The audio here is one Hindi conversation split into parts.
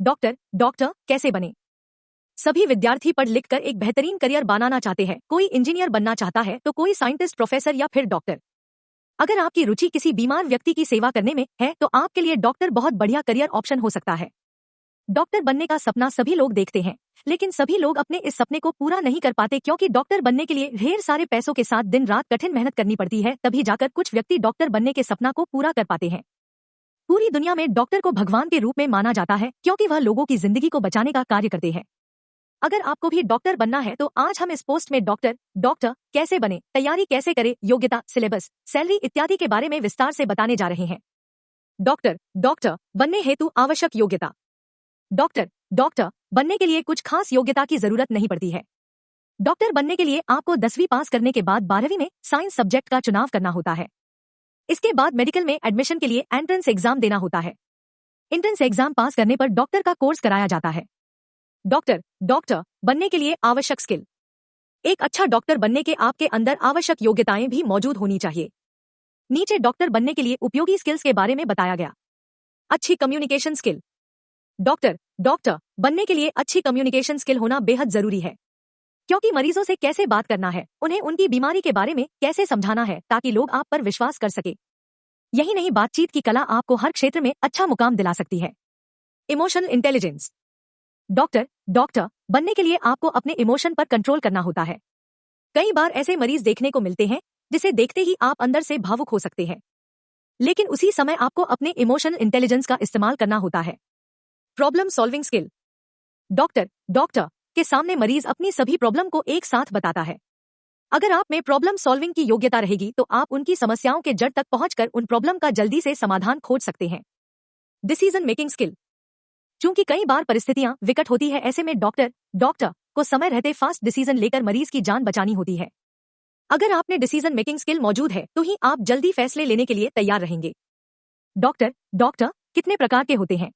डॉक्टर डॉक्टर कैसे बने। सभी विद्यार्थी पढ़ लिख कर एक बेहतरीन करियर बनाना चाहते हैं। कोई इंजीनियर बनना चाहता है तो कोई साइंटिस्ट, प्रोफेसर या फिर डॉक्टर। अगर आपकी रुचि किसी बीमार व्यक्ति की सेवा करने में है तो आपके लिए डॉक्टर बहुत बढ़िया करियर ऑप्शन हो सकता है। डॉक्टर बनने का सपना सभी लोग देखते हैं, लेकिन सभी लोग अपने इस सपने को पूरा नहीं कर पाते क्योंकि डॉक्टर बनने के लिए ढेर सारे पैसों के साथ दिन रात कठिन मेहनत करनी पड़ती है। तभी जाकर कुछ व्यक्ति डॉक्टर बनने के सपना को पूरा कर पाते हैं। पूरी दुनिया में डॉक्टर को भगवान के रूप में माना जाता है क्योंकि वह लोगों की जिंदगी को बचाने का कार्य करते हैं। अगर आपको भी डॉक्टर बनना है तो आज हम इस पोस्ट में डॉक्टर डॉक्टर कैसे बने, तैयारी कैसे करें, योग्यता, सिलेबस, सैलरी इत्यादि के बारे में विस्तार से बताने जा रहे हैं। डॉक्टर डॉक्टर बनने हेतु आवश्यक योग्यता। डॉक्टर डॉक्टर बनने के लिए कुछ खास योग्यता की जरूरत नहीं पड़ती है। डॉक्टर बनने के लिए आपको 10वीं पास करने के बाद 12वीं में साइंस सब्जेक्ट का चुनाव करना होता है। इसके बाद मेडिकल में एडमिशन के लिए एंट्रेंस एग्जाम देना होता है। एंट्रेंस एग्जाम पास करने पर डॉक्टर का कोर्स कराया जाता है। डॉक्टर डॉक्टर बनने के लिए आवश्यक स्किल। एक अच्छा डॉक्टर बनने के आपके अंदर आवश्यक योग्यताएं भी मौजूद होनी चाहिए। नीचे डॉक्टर बनने के लिए उपयोगी स्किल्स के बारे में बताया गया। अच्छी कम्युनिकेशन स्किल। डॉक्टर डॉक्टर बनने के लिए अच्छी कम्युनिकेशन स्किल होना बेहद जरूरी है, क्योंकि मरीजों से कैसे बात करना है, उन्हें उनकी बीमारी के बारे में कैसे समझाना है ताकि लोग आप पर विश्वास कर सके। यही नहीं, बातचीत की कला आपको हर क्षेत्र में अच्छा मुकाम दिला सकती है। Emotional intelligence. डॉक्टर डॉक्टर बनने के लिए आपको अपने इमोशन पर कंट्रोल करना होता है। कई बार ऐसे मरीज देखने को मिलते हैं जिसे देखते ही आप अंदर से भावुक हो सकते हैं, लेकिन उसी समय आपको अपने इमोशनल इंटेलिजेंस का इस्तेमाल करना होता है। Problem solving skill. Doctor doctor के सामने मरीज अपनी सभी प्रॉब्लम को एक साथ बताता है। अगर आप में प्रॉब्लम सॉल्विंग की योग्यता रहेगी तो आप उनकी समस्याओं के जड़ तक पहुंचकर उन प्रॉब्लम का जल्दी से समाधान खोज सकते हैं। Decision making skill. चूंकि कई बार परिस्थितियां विकट होती है, ऐसे में डॉक्टर डॉक्टर को समय रहते फास्ट डिसीजन लेकर मरीज की जान बचानी होती है। अगर आप में डिसीजन मेकिंग स्किल मौजूद है तो ही आप जल्दी फैसले लेने के लिए तैयार रहेंगे। डॉक्टर डॉक्टर कितने प्रकार के होते हैं।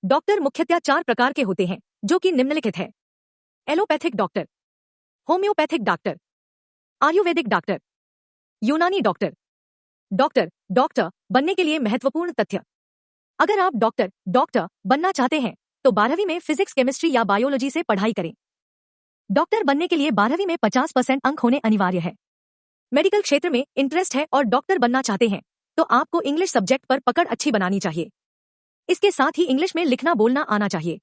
डॉक्टर मुख्यतः 4 प्रकार के होते हैं, जो कि निम्नलिखित है। Allopathic doctor, homeopathic doctor, Ayurvedic doctor, यूनानी डॉक्टर। डॉक्टर डॉक्टर बनने के लिए महत्वपूर्ण तथ्य। अगर आप डॉक्टर डॉक्टर बनना चाहते हैं तो 12वीं में फिजिक्स, केमिस्ट्री या बायोलॉजी से पढ़ाई करें। डॉक्टर बनने के लिए 12वीं में 50% अंक होने अनिवार्य है। मेडिकल क्षेत्र में इंटरेस्ट है और डॉक्टर बनना चाहते हैं तो आपको इंग्लिश सब्जेक्ट पर पकड़ अच्छी बनानी चाहिए। इसके साथ ही इंग्लिश में लिखना बोलना आना चाहिए।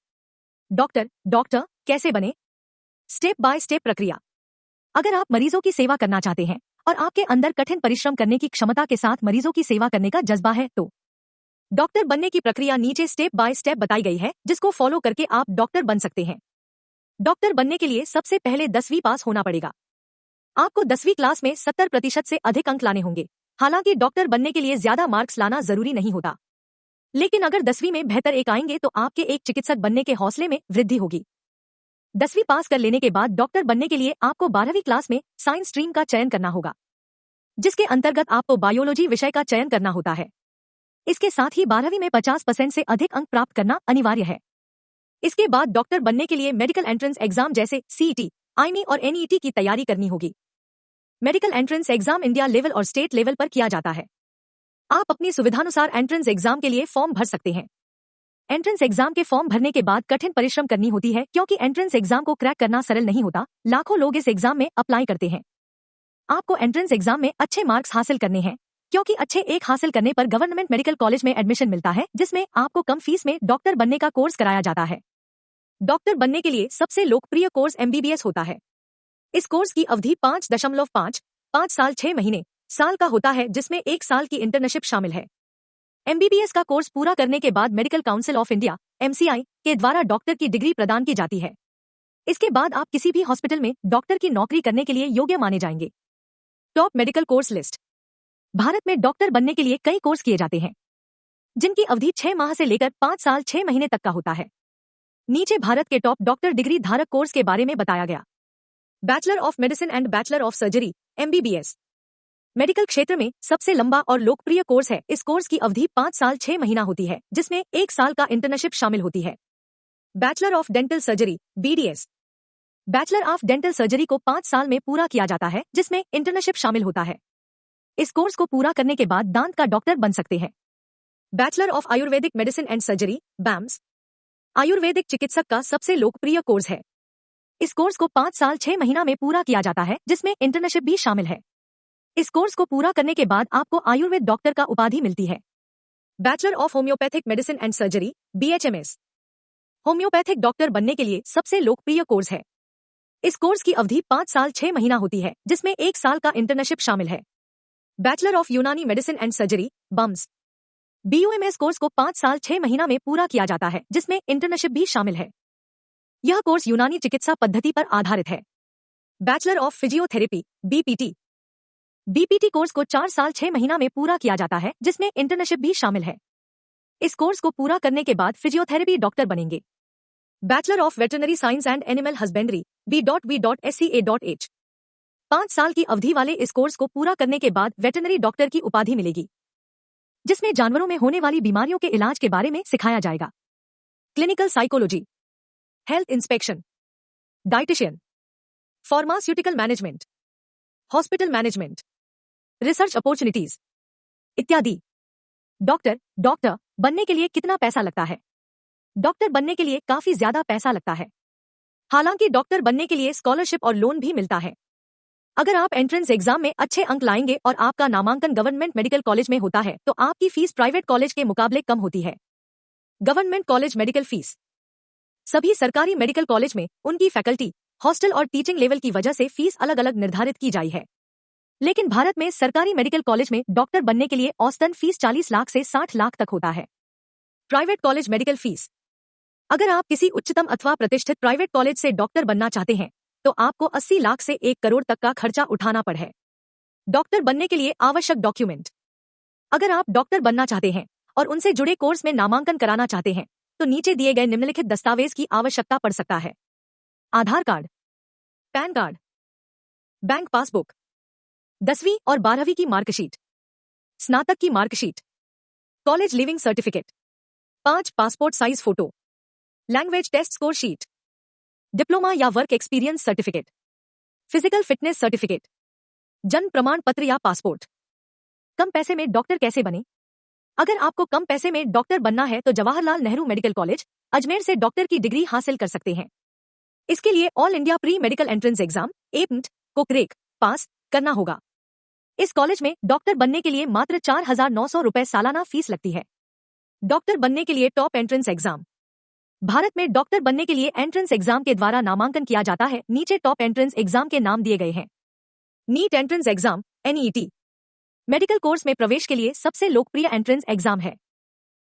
डॉक्टर डॉक्टर कैसे बने, स्टेप बाय स्टेप प्रक्रिया। अगर आप मरीजों की सेवा करना चाहते हैं और आपके अंदर कठिन परिश्रम करने की क्षमता के साथ मरीजों की सेवा करने का जज्बा है तो डॉक्टर बनने की प्रक्रिया नीचे स्टेप बाय स्टेप बताई गई है, जिसको फॉलो करके आप डॉक्टर बन सकते हैं। डॉक्टर बनने के लिए सबसे पहले 10वीं पास होना पड़ेगा। आपको 10वीं क्लास में 70% से अधिक अंक लाने होंगे। हालांकि डॉक्टर बनने के लिए ज्यादा मार्क्स लाना जरूरी नहीं होता, लेकिन अगर 10वीं में बेहतर एक आएंगे तो आपके एक चिकित्सक बनने के हौसले में वृद्धि होगी। 10वीं पास कर लेने के बाद डॉक्टर बनने के लिए आपको 12वीं क्लास में साइंस स्ट्रीम का चयन करना होगा, जिसके अंतर्गत आपको बायोलॉजी विषय का चयन करना होता है। इसके साथ ही 12वीं में 50% से अधिक अंक प्राप्त करना अनिवार्य है। इसके बाद डॉक्टर बनने के लिए मेडिकल एंट्रेंस एग्जाम जैसे सीईटी, आईएमई और एनईटी की तैयारी करनी होगी। Medical entrance exam India level और स्टेट लेवल पर किया जाता है। आप अपनी सुविधानुसार एंट्रेंस एग्जाम के लिए फॉर्म भर सकते हैं। एंट्रेंस एग्जाम के फॉर्म भरने के बाद कठिन परिश्रम करनी होती है, क्योंकि एंट्रेंस एग्जाम को क्रैक करना सरल नहीं होता। लाखों लोग इस एग्जाम में अप्लाई करते हैं। आपको एंट्रेंस एग्जाम में अच्छे मार्क्स हासिल करने हैं, क्योंकि अच्छे एक हासिल करने पर गवर्नमेंट मेडिकल कॉलेज में एडमिशन मिलता है, जिसमें आपको कम फीस में डॉक्टर बनने का कोर्स कराया जाता है। डॉक्टर बनने के लिए सबसे लोकप्रिय कोर्स एमबीबीएस होता है। इस कोर्स की अवधि 5.5 साल 6 महीने साल का होता है, जिसमें 1 साल की इंटर्नशिप शामिल है। एमबीबीएस का कोर्स पूरा करने के बाद medical council of India MCI के द्वारा डॉक्टर की डिग्री प्रदान की जाती है। इसके बाद आप किसी भी हॉस्पिटल में डॉक्टर की नौकरी करने के लिए योग्य माने जाएंगे। Top medical course list. Bharat में डॉक्टर बनने के लिए कई कोर्स किए जाते हैं, जिनकी अवधि 6 माह से लेकर 5 साल 6 महीने तक का होता है। नीचे भारत के टॉप डॉक्टर डिग्री धारक कोर्स के बारे में बताया गया। Bachelor of medicine and bachelor of surgery MBBS medical क्षेत्र में सबसे लंबा और लोकप्रिय कोर्स है। इस कोर्स की अवधि 5 साल 6 महीना होती है, जिसमें 1 साल का इंटर्नशिप शामिल होती है। Bachelor of dental surgery BDS bachelor of dental surgery को 5 साल में पूरा किया जाता है, जिसमें इंटर्नशिप शामिल होता है। इस कोर्स को पूरा करने के बाद दांत का डॉक्टर बन सकते हैं। Bachelor of Ayurvedic medicine and surgery BAMS Ayurvedic चिकित्सक का सबसे लोकप्रिय कोर्स है। इस कोर्स को 5 साल 6 महीना में पूरा किया जाता है, जिसमें इंटर्नशिप भी शामिल है। इस कोर्स को पूरा करने के बाद आपको आयुर्वेद डॉक्टर का उपाधि मिलती है। Bachelor of homeopathic medicine and surgery BHMS homeopathic doctor बनने के लिए सबसे लोकप्रिय कोर्स है। इस कोर्स की अवधि 5 साल 6 महीना होती है, जिसमें 1 साल का इंटर्नशिप शामिल है। बैचलर ऑफ यूनानी medicine and surgery BUMS BUMS course को 5 साल 6 महीना में पूरा किया जाता है, जिसमें इंटर्नशिप भी शामिल है। यह कोर्स यूनानी चिकित्सा पद्धति पर आधारित है। Bachelor of physiotherapy BPT course को 4 साल 6 महीना में पूरा किया जाता है, जिसमें इंटर्नशिप भी शामिल है। इस कोर्स को पूरा करने के बाद फिजियोथेरेपी डॉक्टर बनेंगे। Bachelor of veterinary science and animal husbandry B.V.SCA.H 5 साल की अवधि वाले इस कोर्स को पूरा करने के बाद वेटरनरी डॉक्टर की उपाधि मिलेगी, जिसमें जानवरों में होने वाली बीमारियों के इलाज के बारे में सिखाया जाएगा। Clinical psychology, health inspection, dietitian, pharmaceutical management, hospital management, research opportunities इत्यादि। डॉक्टर बनने के लिए कितना पैसा लगता है? डॉक्टर बनने के लिए काफी ज्यादा पैसा लगता है। हालांकि डॉक्टर बनने के लिए स्कॉलरशिप और लोन भी मिलता है। अगर आप एंट्रेंस एग्जाम में अच्छे अंक लाएंगे और आपका नामांकन गवर्नमेंट मेडिकल कॉलेज में होता है, तो आपकी फीस प्राइवेट कॉलेज के मुकाबले कम होती है। Government college medical fees. सभी सरकारी मेडिकल कॉलेज में उनकी फैकल्टी, हॉस्टल और टीचिंग लेवल की वजह से फीस अलग अलग निर्धारित की जाई है। लेकिन भारत में सरकारी मेडिकल कॉलेज में डॉक्टर बनने के लिए औसतन फीस 40 लाख से 60 लाख तक होता है। Private college medical fees. अगर आप किसी उच्चतम अथवा प्रतिष्ठित प्राइवेट कॉलेज से डॉक्टर बनना चाहते हैं, तो आपको 80 लाख से 1 करोड़ तक का खर्चा उठाना पड़ है। डॉक्टर बनने के लिए आवश्यक डॉक्यूमेंट। अगर आप डॉक्टर बनना चाहते हैं और उनसे जुड़े कोर्स में नामांकन कराना चाहते हैं, तो नीचे दिए गए निम्नलिखित दस्तावेज की आवश्यकता पड़ सकता है। Aadhaar card, PAN card, bank passbook, 10वीं और 12वीं की मार्कशीट, स्नातक की marksheet, college leaving certificate, 5 passport size photo, language test score sheet, diploma या work experience certificate, physical fitness certificate, जन्म प्रमाण पत्र या पासपोर्ट। कम पैसे में डॉक्टर कैसे बने? अगर आपको कम पैसे में डॉक्टर बनना है तो जवाहरलाल नेहरू मेडिकल कॉलेज, अजमेर से डॉक्टर की डिग्री हासिल कर सकते हैं। इसके लिए all India pre medical entrance exam APMET को क्रैक पास करना होगा। इस कॉलेज में डॉक्टर बनने के लिए मात्र 4,900 रुपए सालाना फीस लगती है। डॉक्टर बनने के लिए टॉप एंट्रेंस एग्जाम। भारत में डॉक्टर बनने के लिए एंट्रेंस एग्जाम के द्वारा नामांकन किया जाता है। नीचे टॉप एंट्रेंस एग्जाम के नाम दिए गए हैं। NEET entrance exam NEET medical course में प्रवेश के लिए सबसे लोकप्रिय एंट्रेंस एग्जाम है।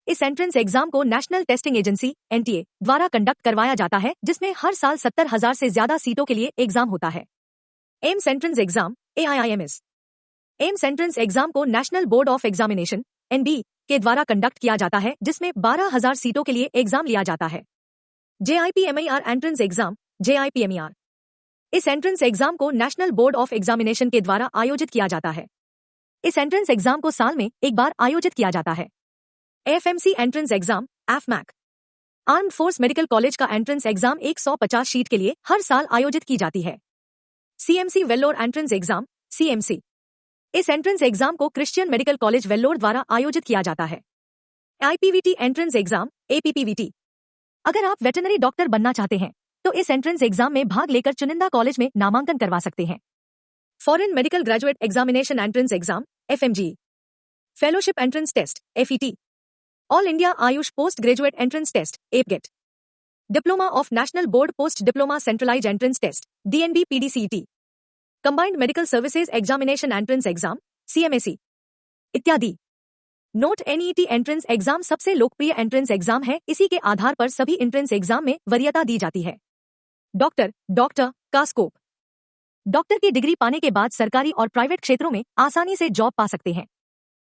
इस एंट्रेंस एग्जाम को नेशनल टेस्टिंग एजेंसी NTA द्वारा कंडक्ट करवाया जाता है, जिसमें हर साल 70,000 से ज्यादा सीटों के लिए एग्जाम होता है। AIIMS entrance exam AIIMS AIIMS entrance exam को national board of examination NBE के द्वारा कंडक्ट किया जाता है, जिसमें 12,000 सीटों के लिए एग्जाम लिया जाता है। JIPMER एंट्रेंस एग्जाम JIPMER इस एंट्रेंस एग्जाम को नेशनल बोर्ड ऑफ एग्जामिनेशन के द्वारा आयोजित किया जाता है। इस एंट्रेंस एग्जाम को साल में एक बार आयोजित किया जाता है। FMC entrance exam AFMAC armed force medical college का एंट्रेंस एग्जाम 150 शीट के लिए हर साल आयोजित की जाती है। CMC Vellore entrance exam CMC इस एंट्रेंस एग्जाम को क्रिश्चियन मेडिकल कॉलेज वेल्लोर द्वारा आयोजित किया जाता है। IPVT एंट्रेंस एग्जाम APPVT अगर आप वेटरनरी डॉक्टर बनना चाहते हैं, तो इस एंट्रेंस एग्जाम में भाग लेकर चुनिंदा कॉलेज में नामांकन करवा सकते हैं। Foreign medical graduate examination entrance exam FMG fellowship entrance test FET all India Ayush post graduate entrance test APGET diploma of national board post diploma centralize entrance test DNB PDCET combined medical services examination entrance exam CMAC इत्यादि। नोट NEET एंट्रेंस एग्जाम सबसे लोकप्रिय एंट्रेंस एग्जाम है। इसी के आधार पर सभी एंट्रेंस एग्जाम में वरीयता दी जाती है। डॉक्टर का स्कोप। डॉक्टर की डिग्री पाने के बाद सरकारी और प्राइवेट क्षेत्रों में आसानी से जॉब पा सकते हैं।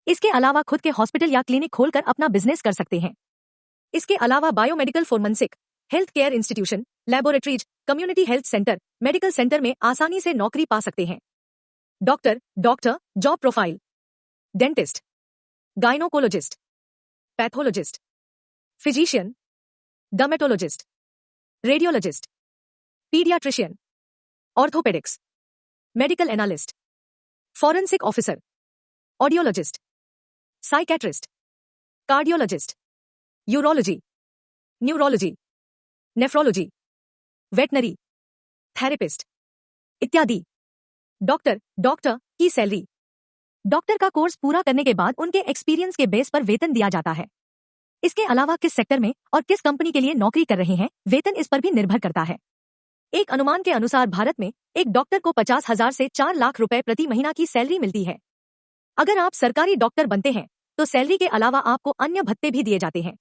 इसके अलावा खुद के हॉस्पिटल या क्लिनिक खोलकर अपना बिजनेस कर सकते हैं। इसके अलावा biomedical forensic health care institution, laboratories, community health centre, medical centre में आसानी से नौकरी पा सकते हैं। Doctor job profile, dentist, gynaecologist, pathologist, physician, dermatologist, radiologist, paediatrician, orthopaedics, medical analyst, forensic officer, audiologist, psychiatrist, cardiologist, urology, neurology, nephrology, veterinary, therapist इत्यादि। डॉक्टर की सैलरी। डॉक्टर का कोर्स पूरा करने के बाद उनके एक्सपीरियंस के बेस पर वेतन दिया जाता है। इसके अलावा किस सेक्टर में और किस कंपनी के लिए नौकरी कर रहे हैं, वेतन इस पर भी निर्भर करता है। एक अनुमान के अनुसार भारत में एक डॉक्टर को 50,000 से 4 लाख रुपए प्रति महीना की सैलरी मिलती है। अगर आप सरकारी डॉक्टर बनते हैं तो सैलरी के अलावा आपको अन्य भत्ते भी दिए जाते हैं।